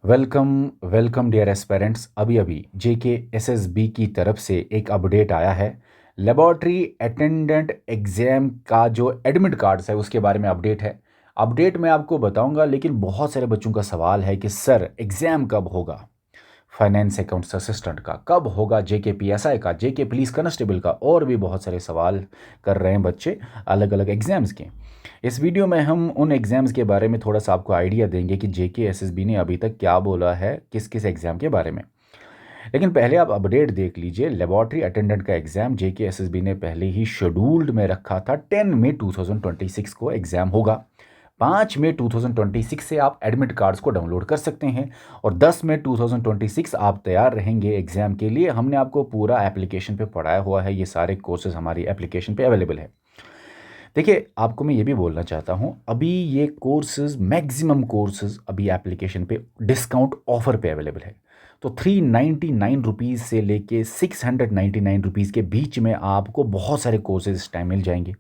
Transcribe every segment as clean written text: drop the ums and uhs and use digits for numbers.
Welcome welcome dear aspirants. अभी अभी जेके SSB की तरफ से एक अपडेट आया है। लेबॉर्ट्री अटेंडेंट एग्ज़ाम का जो एडमिट कार्ड्स है उसके बारे में अपडेट है। अपडेट मैं आपको बताऊंगा, लेकिन बहुत सारे बच्चों का सवाल है कि सर एग्ज़ाम कब होगा, फाइनेंस अकाउंट्स असिस्टेंट का कब होगा, जेके पीएसआई का, जेके पुलिस कांस्टेबल का, और भी बहुत सारे सवाल कर रहे हैं बच्चे अलग अलग एग्ज़ाम्स के। इस वीडियो में हम उन एग्ज़ाम्स के बारे में थोड़ा सा आपको आइडिया देंगे कि जेके एसएसबी ने अभी तक क्या बोला है किस किस एग्ज़ाम के बारे में। लेकिन पहले आप अपडेट देख लीजिए। लेबॉर्ट्री अटेंडेंट का एग्ज़ाम जेके एसएसबी ने पहले ही शेड्यूल्ड में रखा था। 10 मई 2026 को एग्ज़ाम होगा। 5 मई 2026 से आप एडमिट कार्ड्स को डाउनलोड कर सकते हैं और 10 मई 2026 आप तैयार रहेंगे एग्ज़ाम के लिए। हमने आपको पूरा एप्लीकेशन पे पढ़ाया हुआ है, ये सारे कोर्सेज हमारी एप्लीकेशन पे अवेलेबल है। देखिए, आपको मैं ये भी बोलना चाहता हूँ, अभी ये कोर्सेज मैक्सिमम कोर्सेज अभी एप्लीकेशन पे डिस्काउंट ऑफर पे अवेलेबल है। तो 399 रुपीज़ से लेके 699 रुपीज़ के बीच में आपको बहुत सारे कोर्सेज इस टाइम मिल जाएंगे,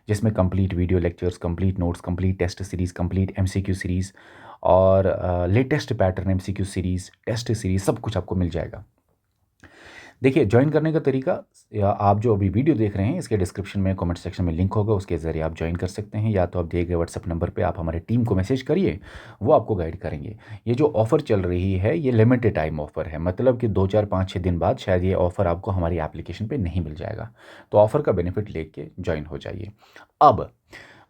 जिसमें complete video lectures, complete notes, complete test series, complete MCQ series और latest pattern MCQ series, test series, सब कुछ आपको मिल जाएगा। देखिए, ज्वाइन करने का तरीका, या आप जो अभी वीडियो देख रहे हैं इसके डिस्क्रिप्शन में कमेंट सेक्शन में लिंक होगा, उसके ज़रिए आप ज्वाइन कर सकते हैं, या तो आप दिए गए व्हाट्सएप नंबर पे आप हमारे टीम को मैसेज करिए, वो आपको गाइड करेंगे। ये जो ऑफ़र चल रही है ये लिमिटेड टाइम ऑफ़र है, मतलब कि 2 4 5 6 दिन बाद शायद ये ऑफ़र आपको हमारी एप्लीकेशन पर नहीं मिल जाएगा। तो ऑफ़र का बेनिफिट लेके ज्वाइन हो जाइए। अब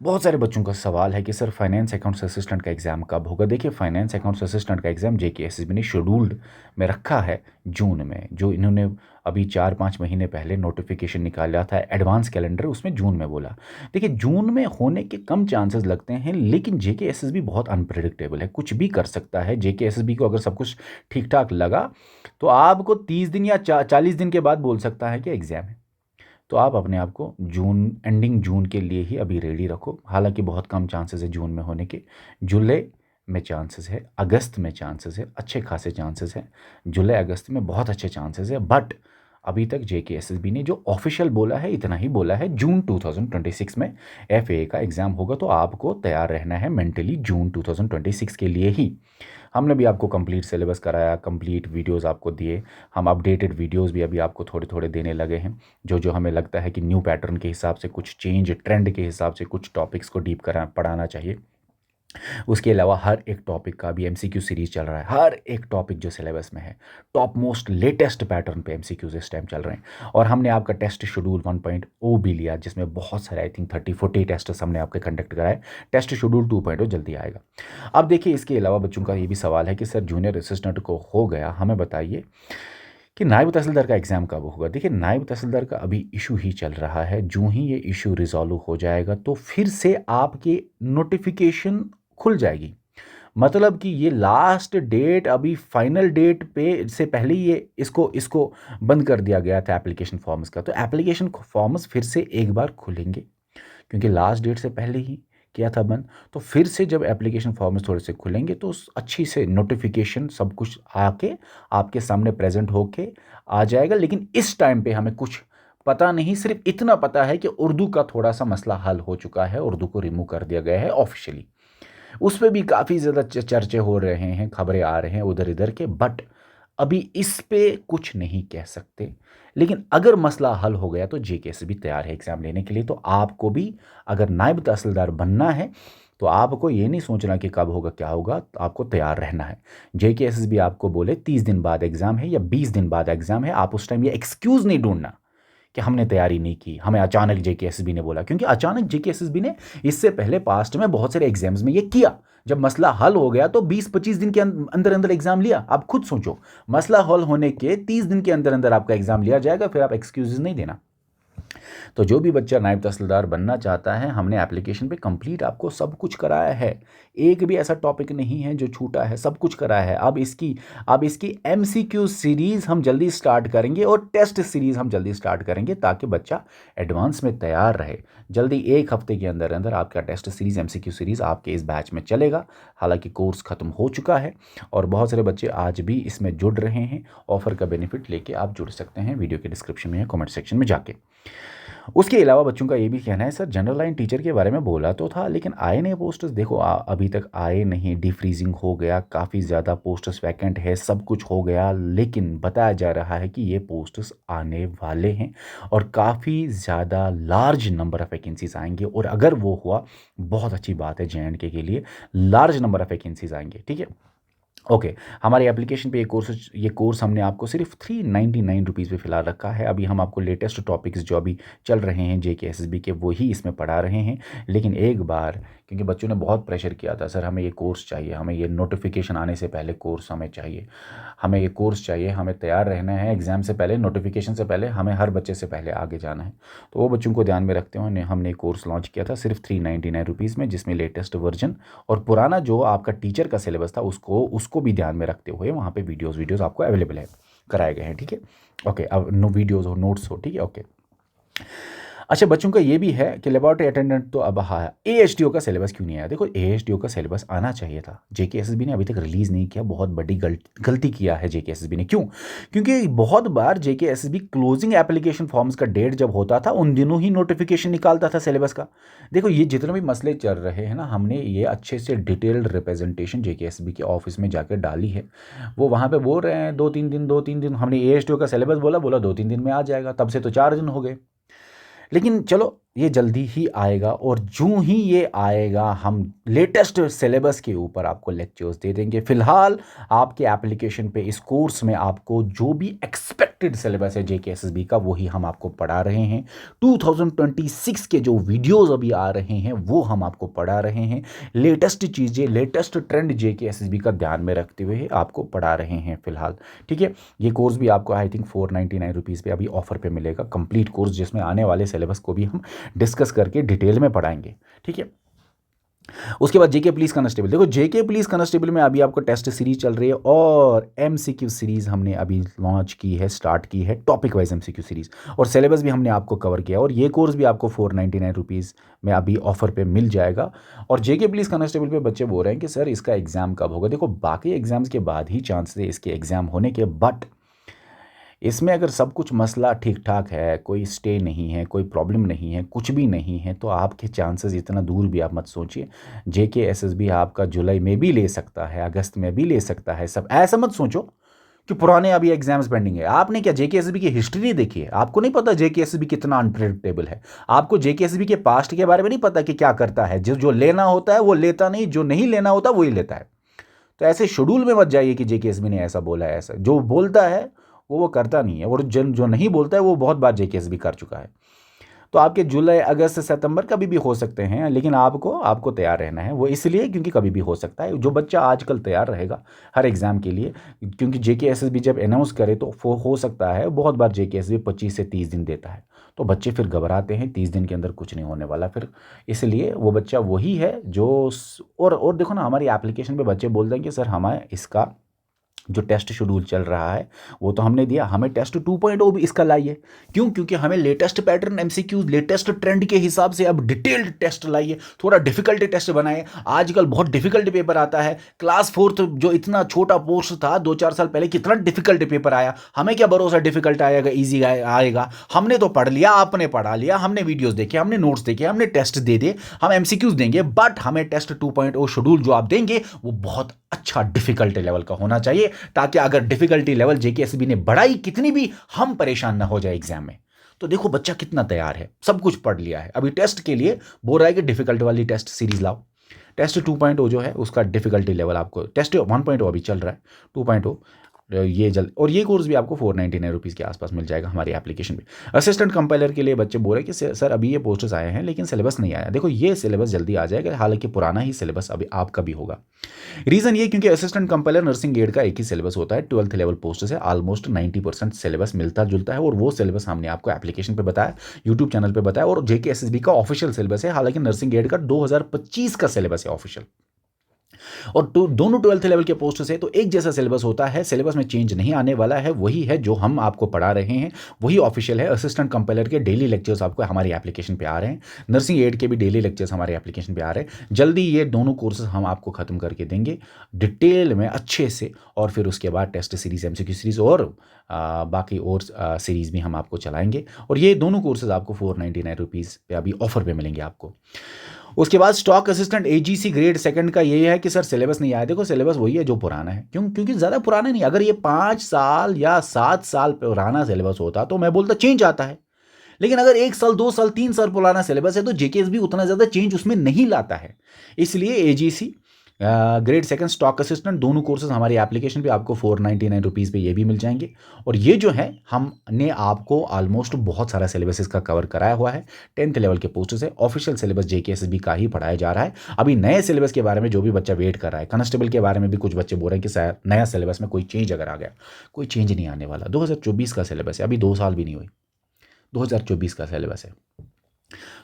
बहुत सारे बच्चों का सवाल है कि सर फाइनेंस अकाउंट्स असिस्टेंट का एग्ज़ाम कब होगा। देखिए, फाइनेंस अकाउंट्स असिस्टेंट का एग्ज़ाम जेके एसएसबी ने शेड्यूल्ड में रखा है जून में। जो इन्होंने अभी 4 5 महीने पहले नोटिफिकेशन निकाला था एडवांस कैलेंडर, उसमें जून में बोला। देखिए, जून में होने के कम चांसेस लगते हैं, लेकिन जेके एसएसबी बहुत अनप्रेडिक्टेबल है, कुछ भी कर सकता है। जेके एसएसबी को अगर सब कुछ ठीक ठाक लगा तो आपको 30 दिन या 40 दिन के बाद बोल सकता है कि एग्ज़ाम है। तो आप अपने आप को जून, एंडिंग जून के लिए ही अभी रेडी रखो। हालांकि बहुत कम चांसेस है जून में होने के। जुलाई में चांसेस है, अगस्त में चांसेस है, अच्छे खासे चांसेस हैं। जुलाई अगस्त में बहुत अच्छे चांसेस है, बट अभी तक जेके एसएसबी ने जो ऑफिशियल बोला है इतना ही बोला है, जून 2026 में एफए का एग्ज़ाम होगा। तो आपको तैयार रहना है मेंटली जून 2026 के लिए ही। हमने भी आपको कंप्लीट सिलेबस कराया, कंप्लीट वीडियोस आपको दिए। हम अपडेटेड वीडियोस भी अभी आपको थोड़े थोड़े देने लगे हैं, जो जो हमें लगता है कि न्यू पैटर्न के हिसाब से, कुछ चेंज ट्रेंड के हिसाब से कुछ टॉपिक्स को डीप करा पढ़ाना चाहिए। उसके अलावा हर एक टॉपिक का भी एमसीक्यू सीरीज़ चल रहा है। हर एक टॉपिक जो सिलेबस में है, टॉप मोस्ट लेटेस्ट पैटर्न पे एमसीक्यूज इस टाइम चल रहे हैं। और हमने आपका टेस्ट शेड्यूल 1.0 भी लिया, जिसमें बहुत सारे, आई थिंक 30 40 टेस्ट हमने आपके कंडक्ट कराए। टेस्ट शेड्यूल 2.0 जल्दी आएगा। अब देखिए, इसके अलावा बच्चों का ये भी सवाल है कि सर जूनियर असिस्टेंट को हो गया, हमें बताइए कि नायब तहसीलदार का एग्ज़ाम कब होगा। देखिए, नायब तहसीलदार का अभी इशू ही चल रहा है। जो ही ये इशू रिजॉल्व हो जाएगा तो फिर से आपकी नोटिफिकेशन खुल जाएगी। मतलब कि ये लास्ट डेट, अभी फाइनल डेट पे से पहले ही ये इसको इसको बंद कर दिया गया था एप्लीकेशन फॉर्म्स का। तो एप्लीकेशन फॉर्म्स फिर से एक बार खुलेंगे, क्योंकि लास्ट डेट से पहले ही किया था बंद। तो फिर से जब एप्लीकेशन फॉर्म्स थोड़े से खुलेंगे तो अच्छी से नोटिफिकेशन सब कुछ आके आपके सामने प्रेजेंट होके आ जाएगा। लेकिन इस टाइम पे हमें कुछ पता नहीं, सिर्फ इतना पता है कि उर्दू का थोड़ा सा मसला हल हो चुका है, उर्दू को रिमूव कर दिया गया है ऑफिशियली। उस पे भी काफ़ी ज़्यादा चर्चे हो रहे हैं, खबरें आ रहे हैं उधर इधर के, बट अभी इस पे कुछ नहीं कह सकते। लेकिन अगर मसला हल हो गया तो जेके से भी तैयार है एग्ज़ाम लेने के लिए। तो आपको भी अगर नायब तहसीलदार बनना है तो आपको ये नहीं सोचना कि कब होगा क्या होगा, तो आपको तैयार रहना है। जेके एस भी आपको बोले 30 दिन बाद एग्ज़ाम है या 20 दिन बाद एग्ज़ाम है, आप उस टाइम ये एक्सक्यूज़ नहीं ढूंढना कि हमने तैयारी नहीं की, हमें अचानक जेकेएसएसबी ने बोला। क्योंकि अचानक जेकेएसएसबी ने इससे पहले पास्ट में बहुत सारे एग्जाम्स में ये किया। जब मसला हल हो गया तो 20 25 दिन के अंदर अंदर एग्जाम लिया। आप खुद सोचो, मसला हल होने के 30 दिन के अंदर अंदर आपका एग्जाम लिया जाएगा, फिर आप एक्सक्यूजेज नहीं देना। तो जो भी बच्चा नायब तहसीलदार बनना चाहता है, हमने एप्लीकेशन पे कंप्लीट आपको सब कुछ कराया है। एक भी ऐसा टॉपिक नहीं है जो छूटा है, सब कुछ कराया है। अब इसकी एमसीक्यू सीरीज़ हम जल्दी स्टार्ट करेंगे और टेस्ट सीरीज़ हम जल्दी स्टार्ट करेंगे, ताकि बच्चा एडवांस में तैयार रहे। जल्दी 1 हफ्ते के अंदर अंदर आपका टेस्ट सीरीज़, एमसीक्यू सीरीज़ आपके इस बैच में चलेगा। हालांकि कोर्स ख़त्म हो चुका है और बहुत सारे बच्चे आज भी इसमें जुड़ रहे हैं। ऑफ़र का बेनिफिट लेके आप जुड़ सकते हैं वीडियो के डिस्क्रिप्शन में या कमेंट सेक्शन में जाके। उसके अलावा बच्चों का ये भी कहना है सर जनरल लाइन टीचर के बारे में बोला तो था लेकिन आए नहीं पोस्टर्स, देखो अभी तक आए नहीं, डिफ्रीजिंग हो गया, काफ़ी ज़्यादा पोस्टर्स वैकेंट है, सब कुछ हो गया, लेकिन बताया जा रहा है कि ये पोस्टर्स आने वाले हैं और काफ़ी ज़्यादा लार्ज नंबर ऑफ़ वैकेंसीज आएंगे। और अगर वो हुआ बहुत अच्छी बात है JNK के लिए, लार्ज नंबर ऑफ़ वैकेंसीज आएंगे, ठीक है। ओके, हमारी एप्लीकेशन पे ये कोर्स हमने आपको सिर्फ 399 रुपीज़ पे फिलहाल रखा है। अभी हम आपको लेटेस्ट टॉपिक्स जो अभी चल रहे हैं JK SSB के वो ही इसमें पढ़ा रहे हैं। लेकिन एक बार क्योंकि बच्चों ने बहुत प्रेशर किया था, सर हमें ये कोर्स चाहिए, हमें ये नोटिफिकेशन आने से पहले कोर्स हमें चाहिए, हमें ये कोर्स चाहिए, हमें तैयार रहना है, एग्ज़ाम से पहले, नोटिफिकेशन से पहले हमें हर बच्चे से पहले आगे जाना है। तो वो बच्चों को ध्यान में रखते हुए हमने कोर्स लॉन्च किया था सिर्फ 399 रुपीज़ में, जिसमें लेटेस्ट वर्जन और पुराना जो आपका टीचर का सिलेबस था उसको भी ध्यान में रखते हुए वहाँ पे वीडियोज़ आपको अवेलेबल है, कराए गए हैं, ठीक है। ओके, अब वीडियोज़ हो, नोट्स हो, ठीक है, ओके। अच्छा, बच्चों का ये भी है कि लेबोरेटरी अटेंडेंट तो अब आया, AHTO का सिलेबस क्यों नहीं आया? देखो AHTO का सिलेबस आना चाहिए था, JK SSB ने अभी तक रिलीज़ नहीं किया, बहुत बड़ी गलती किया है JK SSB ने। क्यों? क्योंकि बहुत बार JK SSB closing application forms का डेट जब होता था उन दिनों ही नोटिफिकेशन निकालता था सिलेबस का। देखो ये जितने भी मसले चल रहे हैं ना, हमने ये अच्छे से डिटेल्ड रिप्रेजेंटेशन JK SSB के ऑफिस में जाकर डाली है। वो वहाँ पर बोल रहे हैं 2-3 दिन, हमने AHTO का सिलेबस बोला 2-3 दिन में आ जाएगा, तब से तो 4 दिन हो गए। लेकिन चलो ये जल्दी ही आएगा और जूं ही ये आएगा हम लेटेस्ट सिलेबस के ऊपर आपको लेक्चर्स दे देंगे। फिलहाल आपके एप्लीकेशन पे इस कोर्स में आपको जो भी एक्सपेक्टेड सिलेबस है JK SSB का वही हम आपको पढ़ा रहे हैं। 2026 के जो वीडियोस अभी आ रहे हैं वो हम आपको पढ़ा रहे हैं, लेटेस्ट चीज़ें, लेटेस्ट ट्रेंड JK SSB का ध्यान में रखते हुए आपको पढ़ा रहे हैं फिलहाल, ठीक है। ये कोर्स भी आपको आई थिंक 499 रुपीज़ पे अभी ऑफर पे मिलेगा, कंप्लीट कोर्स जिसमें आने वाले सिलेबस को भी हम डिस्कस करके डिटेल में पढ़ाएंगे, ठीक है। उसके बाद JK पुलिस कांस्टेबल, देखो JK पुलिस कांस्टेबल में अभी आपको टेस्ट सीरीज चल रही है और MCQ सीरीज हमने अभी लॉन्च की है, स्टार्ट की है, टॉपिक वाइज MCQ सीरीज, और सिलेबस भी हमने आपको कवर किया और ये कोर्स भी आपको 499 रुपीज़ में अभी ऑफर पे मिल जाएगा। और JK पुलिस कांस्टेबल पे बच्चे बोल रहे हैं कि सर इसका एग्ज़ाम कब होगा? देखो बाकी एग्जाम्स के बाद ही चांस है इसके एग्ज़ाम होने के, बट इसमें अगर सब कुछ मसला ठीक ठाक है, कोई स्टे नहीं है, कोई प्रॉब्लम नहीं है, कुछ भी नहीं है, तो आपके चांसेस इतना दूर भी आप मत सोचिए। JK SSB आपका जुलाई में भी ले सकता है, अगस्त में भी ले सकता है, सब ऐसा मत सोचो कि पुराने अभी एग्जाम्स पेंडिंग है। आपने क्या JK SSB की हिस्ट्री नहीं देखी है? आपको नहीं पता JK SSB कितना अनप्रेडिक्टेबल है? आपको JK SSB के पास्ट के बारे में नहीं पता कि क्या करता है? जो लेना होता है वो लेता नहीं, जो नहीं लेना होता वही लेता है। तो ऐसे शेड्यूल में मत जाइए कि JK SSB ने ऐसा बोला है, ऐसा जो बोलता है वो करता नहीं है, और जो नहीं बोलता है वो बहुत बार JK SSB कर चुका है। तो आपके जुलाई, अगस्त, सितंबर कभी भी हो सकते हैं, लेकिन आपको तैयार रहना है। वो इसलिए क्योंकि कभी भी हो सकता है। जो बच्चा आजकल तैयार रहेगा हर एग्ज़ाम के लिए, क्योंकि JK SSB जब अनाउंस करे तो हो सकता है बहुत बार JK SSB 25 से 30 दिन देता है, तो बच्चे फिर घबराते हैं 30 दिन के अंदर कुछ नहीं होने वाला फिर, इसलिए वो बच्चा वही है जो और देखो ना, हमारी एप्लीकेशन पे बच्चे बोलते हैं कि सर हमें इसका जो टेस्ट शेड्यूल चल रहा है वो तो हमने दिया, हमें टेस्ट 2.0 भी इसका लाइए। क्यों? क्योंकि हमें latest pattern MCQ, latest trend के हिसाब से अब डिटेल्ड टेस्ट लाइए, थोड़ा डिफिकल्ट टेस्ट बनाए। आजकल बहुत डिफिकल्ट पेपर आता है, क्लास 4th जो इतना छोटा पोस्ट था 2-4 साल पहले, कितना डिफिकल्ट पेपर आया। हमें क्या भरोसा डिफिकल्ट आएगा, ईजी आएगा? हमने तो पढ़ लिया, आपने पढ़ा लिया, हमने वीडियोस देखे, हमने नोट्स देखे, हमने टेस्ट दे दिए, हम MCQs देंगे, बट हमें टेस्ट 2.0 शेड्यूल जो आप देंगे वो बहुत अच्छा डिफिकल्ट लेवल का होना चाहिए, ताकि अगर डिफिकल्टी लेवल JK SSB ने बढ़ाई कितनी भी, हम परेशान ना हो जाए एग्जाम में। तो देखो बच्चा कितना तैयार है, सब कुछ पढ़ लिया है, अभी टेस्ट के लिए बोल रहा है कि डिफिकल्ट वाली टेस्ट सीरीज लाओ। टेस्ट 2.0 जो है उसका डिफिकल्टी लेवल, आपको टेस्ट 1.0 अभी चल रहा है, 2.0 ये जल्द, और ये कोर्स भी आपको 499 रुपीज़ के आसपास मिल जाएगा हमारी एप्लीकेशन पे। असिस्टेंट कंपाइलर के लिए बच्चे बोल रहे हैं कि सर अभी ये पोस्टर्स आए हैं लेकिन सिलेबस नहीं आया। देखो ये सिलेबस जल्दी आ जाएगा, हालांकि पुराना ही सिलेबस अभी आपका भी होगा। रीज़न ये क्योंकि असिस्टेंट कंपाइलर नर्सिंग एड का एक ही सिलेबस होता है, 12th लेवल पोस्ट से ऑलमोस्ट 90% सिलेबस मिलता जुलता है, और वो सिलेबस हमने आपको एप्लीकेशन पर बताया, यूट्यूब चैनल पर बताया, और JK SSB का ऑफिशियल सिलेबस है। हालांकि नर्सिंग एड का 2025 का सिलेबस है ऑफिशियल, और दोनों 12th लेवल के पोस्ट से तो एक जैसा सिलेबस होता है, सिलेबस में चेंज नहीं आने वाला है, वही है जो हम आपको पढ़ा रहे हैं, वही ऑफिशियल है। असिस्टेंट कंपाइलर के डेली लेक्चर्स आपको हमारी एप्लीकेशन पे आ रहे हैं, नर्सिंग एड के भी डेली लेक्चर्स हमारे एप्लीकेशन पे आ रहे हैं। जल्दी ये दोनों कोर्सेज हम आपको खत्म करके देंगे डिटेल में अच्छे से, और फिर उसके बाद टेस्ट सीरीज, एमसीक्यू सीरीज और बाकी और सीरीज भी हम आपको चलाएंगे। और ये दोनों कोर्सेज आपको 499 रुपीज़ पे अभी ऑफर पे मिलेंगे आपको। उसके बाद stock assistant AGC grade second का ये है कि सर सिलेबस नहीं आया। देखो सिलेबस वही है जो पुराना है, क्योंकि ज़्यादा पुराना नहीं। अगर ये 5 साल या 7 साल पुराना सिलेबस होता तो मैं बोलता चेंज आता है, लेकिन अगर 1 साल 2 साल 3 साल पुराना सिलेबस है तो जेकेएस भी उतना ज़्यादा चेंज उसमें नहीं लाता है। इसलिए AGC grade second stock assistant दोनों कोर्सेज हमारी एप्लीकेशन पे आपको 499 रुपीज़ पे ये भी मिल जाएंगे। और ये जो है हमने आपको ऑलमोस्ट बहुत सारा सिलेबस इसका कवर कराया हुआ है। 10th लेवल के पोस्ट से ऑफिशियल सिलेबस जेकेएसएसबी का ही पढ़ाया जा रहा है। अभी नए सिलेबस के बारे में जो भी बच्चा वेट कर रहा है, कांस्टेबल के बारे में भी कुछ बच्चे बोल रहे हैं कि शायद नया सिलेबस में कोई चेंज अगर आ गया, कोई चेंज नहीं आने वाला। 2024 का सिलेबस है, अभी 2 साल भी नहीं हुए, 2024 का सिलेबस है।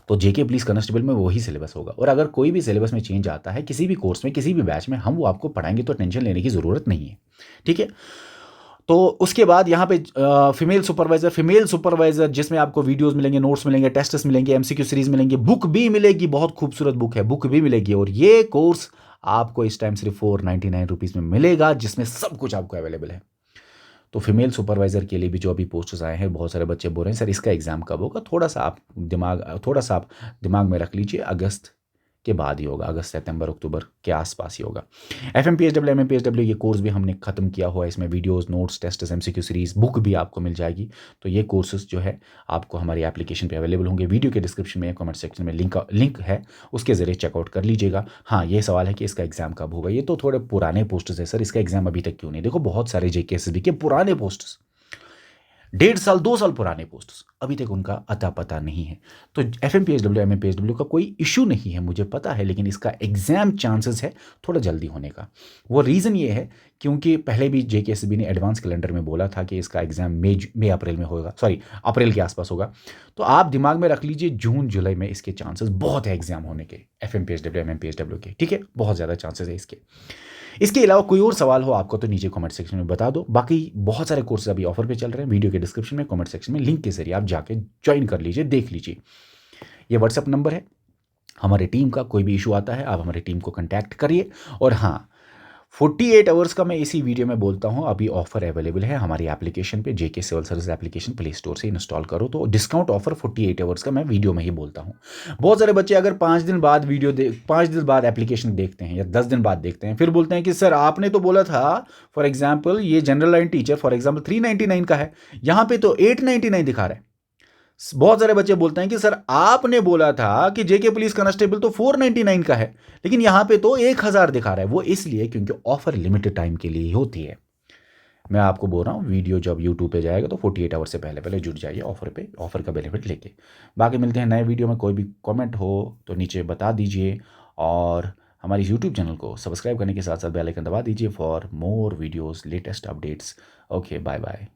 तो जेके पुलिस कांस्टेबल में वही सिलेबस होगा। और अगर कोई भी सिलेबस में चेंज आता है किसी भी कोर्स में, किसी भी बैच में, हम वो आपको पढ़ाएंगे, तो टेंशन लेने की ज़रूरत नहीं है, ठीक है। तो उसके बाद यहाँ पे फीमेल सुपरवाइजर जिसमें आपको वीडियोस मिलेंगे, नोट्स मिलेंगे, टेस्ट्स मिलेंगे, एमसीक्यू सीरीज मिलेंगे, बुक भी मिलेगी, बहुत खूबसूरत बुक है, बुक भी मिलेगी। और ये कोर्स आपको इस टाइम सिर्फ 499 रुपीज़ में मिलेगा, जिसमें सब कुछ आपको अवेलेबल है। तो फीमेल सुपरवाइज़र के लिए भी जो अभी पोस्टर्स आए हैं, बहुत सारे बच्चे बोल रहे हैं सर इसका एग्ज़ाम कब होगा। थोड़ा सा आप दिमाग में रख लीजिए, अगस्त के बाद ही होगा, अगस्त सितंबर अक्टूबर के आसपास ही होगा। एफएमपीएसडब्ल्यू एमएमपीएसडब्ल्यू ये कोर्स भी हमने ख़त्म किया हुआ है। इसमें videos, notes, test, MCQ series, book भी आपको मिल जाएगी। तो ये कोर्सेज जो है आपको हमारी एप्लीकेशन पे अवेलेबल होंगे। वीडियो के डिस्क्रिप्शन में, कमेंट सेक्शन में लिंक है, उसके ज़रिए चेकआउट कर लीजिएगा। हाँ, ये सवाल है कि इसका एग्ज़ाम कब होगा। ये तो थोड़े पुराने पोस्टर्स है सर, इसका एग्ज़ाम अभी तक क्यों नहीं। देखो बहुत सारे जेकेएसएसबी के पुराने पोस्टर्स, 1.5 साल 2 साल पुराने पोस्ट्स, अभी तक उनका अता पता नहीं है। तो एफएमपीएसडब्ल्यू एमएमपीएसडब्ल्यू का कोई इशू नहीं है, मुझे पता है, लेकिन इसका एग्जाम चांसेस है थोड़ा जल्दी होने का। वो रीज़न ये है क्योंकि पहले भी जेकेएसएसबी ने एडवांस कैलेंडर में बोला था कि इसका एग्जाम मई अप्रैल में होगा, अप्रैल के आसपास होगा। तो आप दिमाग में रख लीजिए जून जुलाई में इसके चांसेस बहुत है एग्जाम होने के, एफएमपीएसडब्ल्यू एमएमपीएसडब्ल्यू के, ठीक है, बहुत ज़्यादा चांसेस है इसके। इसके अलावा कोई और सवाल हो आपको तो नीचे कमेंट सेक्शन में बता दो। बाकी बहुत सारे कोर्सेज अभी ऑफर पे चल रहे हैं, वीडियो के डिस्क्रिप्शन में, कमेंट सेक्शन में लिंक के जरिए आप जाके ज्वाइन कर लीजिए, देख लीजिए। ये व्हाट्सएप नंबर है हमारे टीम का, कोई भी इशू आता है आप हमारी टीम को कॉन्टैक्ट करिए। और हाँ, 48 आवर्स का मैं इसी वीडियो में बोलता हूँ, अभी ऑफर अवेलेबल है हमारी एप्लीकेशन पे, JK civil service application play store से इंस्टॉल करो तो डिस्काउंट ऑफर 48 आवर्स का मैं वीडियो में ही बोलता हूँ। बहुत सारे बच्चे अगर 5 दिन बाद 5 दिन बाद एप्लीकेशन देखते हैं या 10 दिन बाद देखते हैं, फिर बोलते हैं कि सर आपने तो बोला था, फॉर एग्जाम्पल ये general line teacher for example 399 का है, यहाँ पे तो 899 दिखा रहा है। बहुत सारे बच्चे बोलते हैं कि सर आपने बोला था कि जेके पुलिस कांस्टेबल तो 499 का है, लेकिन यहां पे तो 1000 दिखा रहा है। वो इसलिए क्योंकि ऑफर लिमिटेड टाइम के लिए ही होती है। मैं आपको बोल रहा हूँ वीडियो जब यूट्यूब पे जाएगा तो 48 आवर से पहले जुड़ जाइए ऑफर पे, ऑफर का बेनिफिट लेके। बाकी मिलते हैं नए वीडियो में। कोई भी कमेंट हो तो नीचे बता दीजिए, और हमारी यूट्यूब चैनल को सब्सक्राइब करने के साथ साथ बेल आइकन दबा दीजिए for more videos, latest updates. Okay, bye bye.